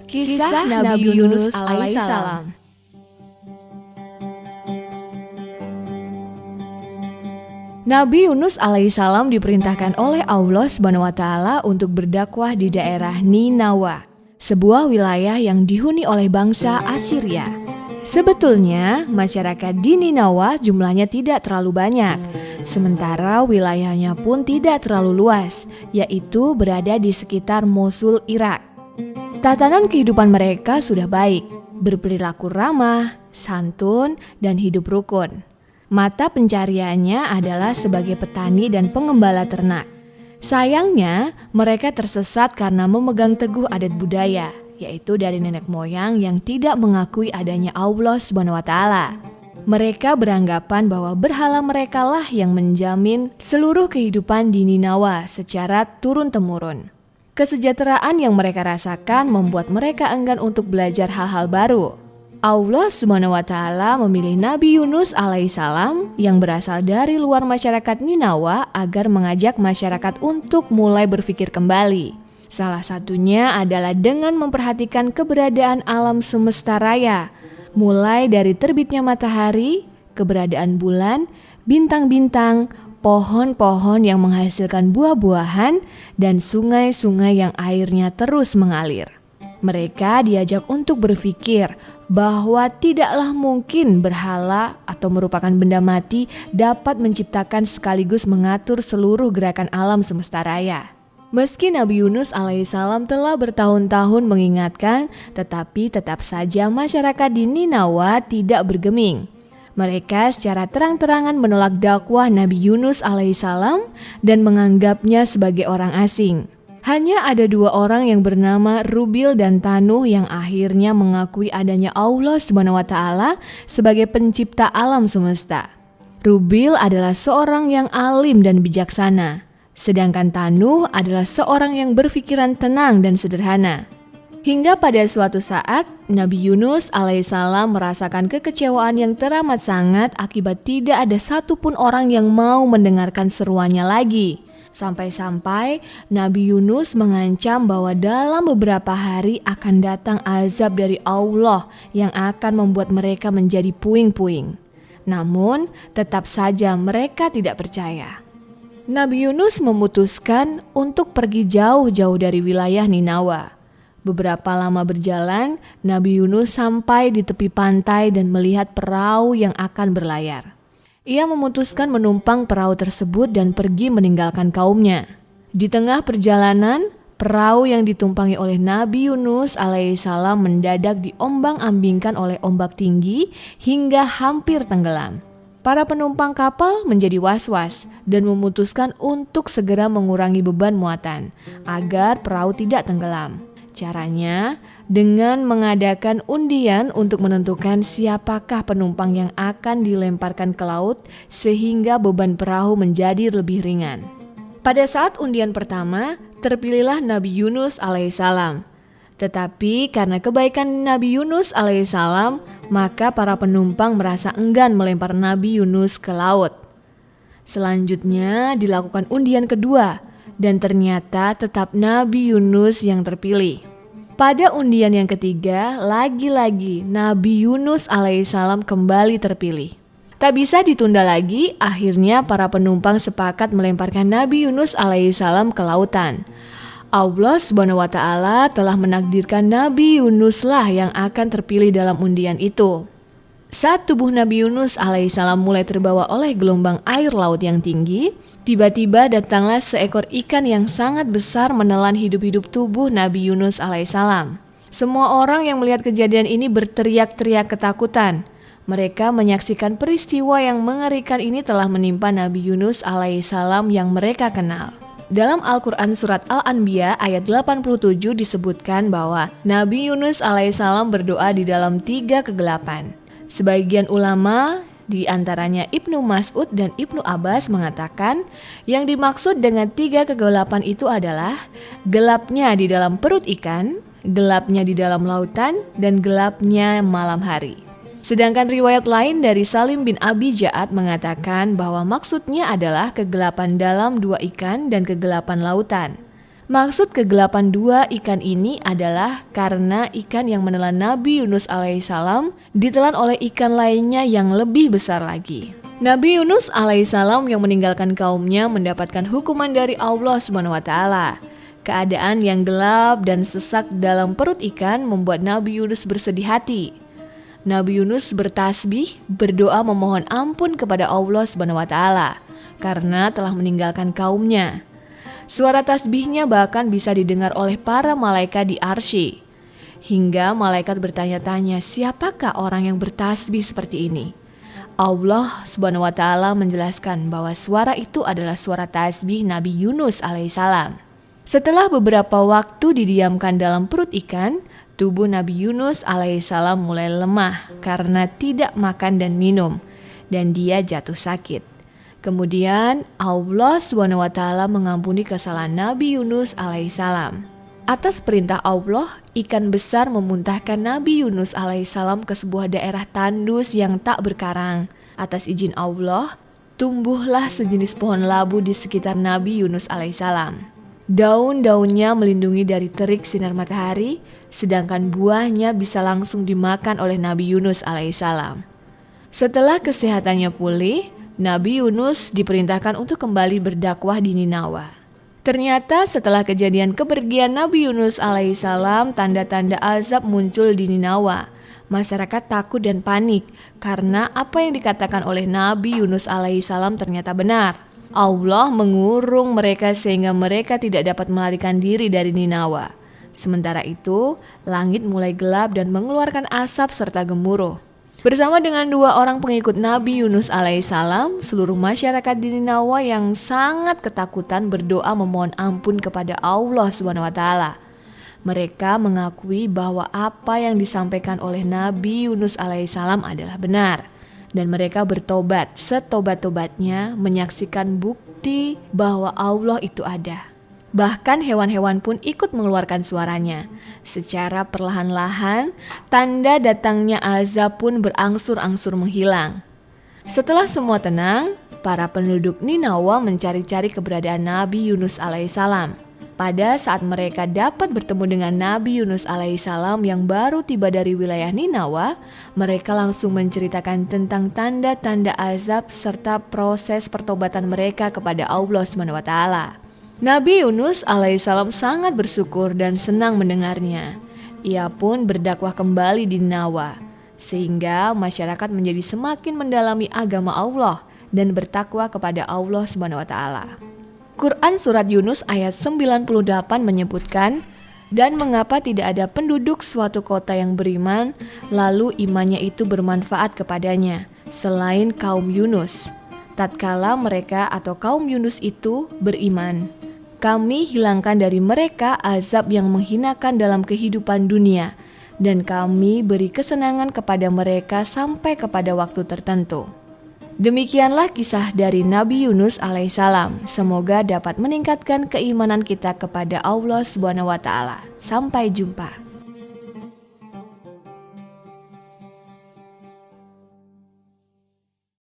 Kisah Nabi Yunus alaihissalam. Nabi Yunus alaihissalam diperintahkan oleh Allah SWT untuk berdakwah di daerah Ninawa, sebuah wilayah yang dihuni oleh bangsa Assyria. Sebetulnya masyarakat di Ninawa jumlahnya tidak terlalu banyak, sementara wilayahnya pun tidak terlalu luas, yaitu berada di sekitar Mosul, Irak. Tatanan kehidupan mereka sudah baik, berperilaku ramah, santun, dan hidup rukun. Mata pencariannya adalah sebagai petani dan pengembala ternak. Sayangnya, mereka tersesat karena memegang teguh adat budaya, yaitu dari nenek moyang yang tidak mengakui adanya Allah SWT. Mereka beranggapan bahwa berhala merekalah yang menjamin seluruh kehidupan di Ninawa secara turun-temurun. Kesejahteraan yang mereka rasakan membuat mereka enggan untuk belajar hal-hal baru. Allah SWT memilih Nabi Yunus alaihissalam yang berasal dari luar masyarakat Ninawa agar mengajak masyarakat untuk mulai berpikir kembali. Salah satunya adalah dengan memperhatikan keberadaan alam semesta raya, mulai dari terbitnya matahari, keberadaan bulan, bintang-bintang, pohon-pohon yang menghasilkan buah-buahan, dan sungai-sungai yang airnya terus mengalir. Mereka diajak untuk berpikir bahwa tidaklah mungkin berhala atau merupakan benda mati dapat menciptakan sekaligus mengatur seluruh gerakan alam semesta raya. Meski Nabi Yunus alaihissalam telah bertahun-tahun mengingatkan, tetapi tetap saja masyarakat di Ninawa tidak bergeming. Mereka secara terang-terangan menolak dakwah Nabi Yunus alaihissalam dan menganggapnya sebagai orang asing. Hanya ada dua orang yang bernama Rubil dan Tanuh yang akhirnya mengakui adanya Allah SWT sebagai pencipta alam semesta. Rubil adalah seorang yang alim dan bijaksana, sedangkan Tanuh adalah seorang yang berpikiran tenang dan sederhana. Hingga pada suatu saat, Nabi Yunus alaihissalam merasakan kekecewaan yang teramat sangat akibat tidak ada satupun orang yang mau mendengarkan seruannya lagi. Sampai-sampai Nabi Yunus mengancam bahwa dalam beberapa hari akan datang azab dari Allah yang akan membuat mereka menjadi puing-puing. Namun, tetap saja mereka tidak percaya. Nabi Yunus memutuskan untuk pergi jauh-jauh dari wilayah Ninawa. Beberapa lama berjalan, Nabi Yunus sampai di tepi pantai dan melihat perahu yang akan berlayar. Ia memutuskan menumpang perahu tersebut dan pergi meninggalkan kaumnya. Di tengah perjalanan, perahu yang ditumpangi oleh Nabi Yunus alaihissalam mendadak diombang-ambingkan oleh ombak tinggi hingga hampir tenggelam. Para penumpang kapal menjadi was-was dan memutuskan untuk segera mengurangi beban muatan agar perahu tidak tenggelam. Caranya dengan mengadakan undian untuk menentukan siapakah penumpang yang akan dilemparkan ke laut sehingga beban perahu menjadi lebih ringan. Pada saat undian pertama, terpilihlah Nabi Yunus alaihissalam. Tetapi karena kebaikan Nabi Yunus alaihissalam, maka para penumpang merasa enggan melempar Nabi Yunus ke laut. Selanjutnya dilakukan undian kedua, dan ternyata tetap Nabi Yunus yang terpilih. Pada undian yang ketiga, lagi-lagi Nabi Yunus alaihissalam kembali terpilih. Tak bisa ditunda lagi, akhirnya para penumpang sepakat melemparkan Nabi Yunus alaihissalam ke lautan. Allah SWT telah menakdirkan Nabi Yunus lah yang akan terpilih dalam undian itu. Saat tubuh Nabi Yunus alaihissalam mulai terbawa oleh gelombang air laut yang tinggi, tiba-tiba datanglah seekor ikan yang sangat besar menelan hidup-hidup tubuh Nabi Yunus alaihissalam. Semua orang yang melihat kejadian ini berteriak-teriak ketakutan. Mereka menyaksikan peristiwa yang mengerikan ini telah menimpa Nabi Yunus alaihissalam yang mereka kenal. Dalam Al-Quran Surat Al-Anbiya ayat 87 disebutkan bahwa Nabi Yunus alaihissalam berdoa di dalam 3 kegelapan. Sebagian ulama, di antaranya Ibnu Mas'ud dan Ibnu Abbas mengatakan yang dimaksud dengan 3 kegelapan itu adalah gelapnya di dalam perut ikan, gelapnya di dalam lautan, dan gelapnya malam hari. Sedangkan riwayat lain dari Salim bin Abi Ja'ad mengatakan bahwa maksudnya adalah kegelapan dalam 2 ikan dan kegelapan lautan. Maksud kegelapan dua ikan ini adalah karena ikan yang menelan Nabi Yunus alaihissalam ditelan oleh ikan lainnya yang lebih besar lagi. Nabi Yunus alaihissalam yang meninggalkan kaumnya mendapatkan hukuman dari Allah SWT. Keadaan yang gelap dan sesak dalam perut ikan membuat Nabi Yunus bersedih hati. Nabi Yunus bertasbih, berdoa memohon ampun kepada Allah SWT karena telah meninggalkan kaumnya. Suara tasbihnya bahkan bisa didengar oleh para malaikat di arsy. Hingga malaikat bertanya-tanya, siapakah orang yang bertasbih seperti ini? Allah SWT menjelaskan bahwa suara itu adalah suara tasbih Nabi Yunus alaihissalam. Setelah beberapa waktu didiamkan dalam perut ikan, tubuh Nabi Yunus alaihissalam mulai lemah karena tidak makan dan minum, dan dia jatuh sakit. Kemudian Allah SWT mengampuni kesalahan Nabi Yunus alaihissalam. Atas perintah Allah, ikan besar memuntahkan Nabi Yunus alaihissalam ke sebuah daerah tandus yang tak berkarang. Atas izin Allah, tumbuhlah sejenis pohon labu di sekitar Nabi Yunus alaihissalam. Daun-daunnya melindungi dari terik sinar matahari, sedangkan buahnya bisa langsung dimakan oleh Nabi Yunus alaihissalam. Setelah kesehatannya pulih, Nabi Yunus diperintahkan untuk kembali berdakwah di Ninawa. Ternyata setelah kejadian kepergian Nabi Yunus alaihissalam, tanda-tanda azab muncul di Ninawa. Masyarakat takut dan panik karena apa yang dikatakan oleh Nabi Yunus alaihissalam ternyata benar. Allah mengurung mereka sehingga mereka tidak dapat melarikan diri dari Ninawa. Sementara itu, langit mulai gelap dan mengeluarkan asap serta gemuruh. Bersama dengan dua orang pengikut Nabi Yunus alaihissalam, seluruh masyarakat di Ninawa yang sangat ketakutan berdoa memohon ampun kepada Allah SWT. Mereka mengakui bahwa apa yang disampaikan oleh Nabi Yunus alaihissalam adalah benar. Dan mereka bertobat setobat-tobatnya menyaksikan bukti bahwa Allah itu ada. Bahkan hewan-hewan pun ikut mengeluarkan suaranya. Secara perlahan-lahan, tanda datangnya azab pun berangsur-angsur menghilang. Setelah semua tenang, para penduduk Ninawa mencari-cari keberadaan Nabi Yunus alaihissalam. Pada saat mereka dapat bertemu dengan Nabi Yunus alaihissalam yang baru tiba dari wilayah Ninawa, mereka langsung menceritakan tentang tanda-tanda azab serta proses pertobatan mereka kepada Allah SWT. Nabi Yunus alaihissalam sangat bersyukur dan senang mendengarnya. Ia pun berdakwah kembali di Ninawa, sehingga masyarakat menjadi semakin mendalami agama Allah dan bertakwa kepada Allah SWT. Quran Surat Yunus ayat 98 menyebutkan, dan mengapa tidak ada penduduk suatu kota yang beriman, lalu imannya itu bermanfaat kepadanya, selain kaum Yunus. Tatkala mereka atau kaum Yunus itu beriman, kami hilangkan dari mereka azab yang menghinakan dalam kehidupan dunia, dan kami beri kesenangan kepada mereka sampai kepada waktu tertentu. Demikianlah kisah dari Nabi Yunus alaihissalam. Semoga dapat meningkatkan keimanan kita kepada Allah SWT. Sampai jumpa.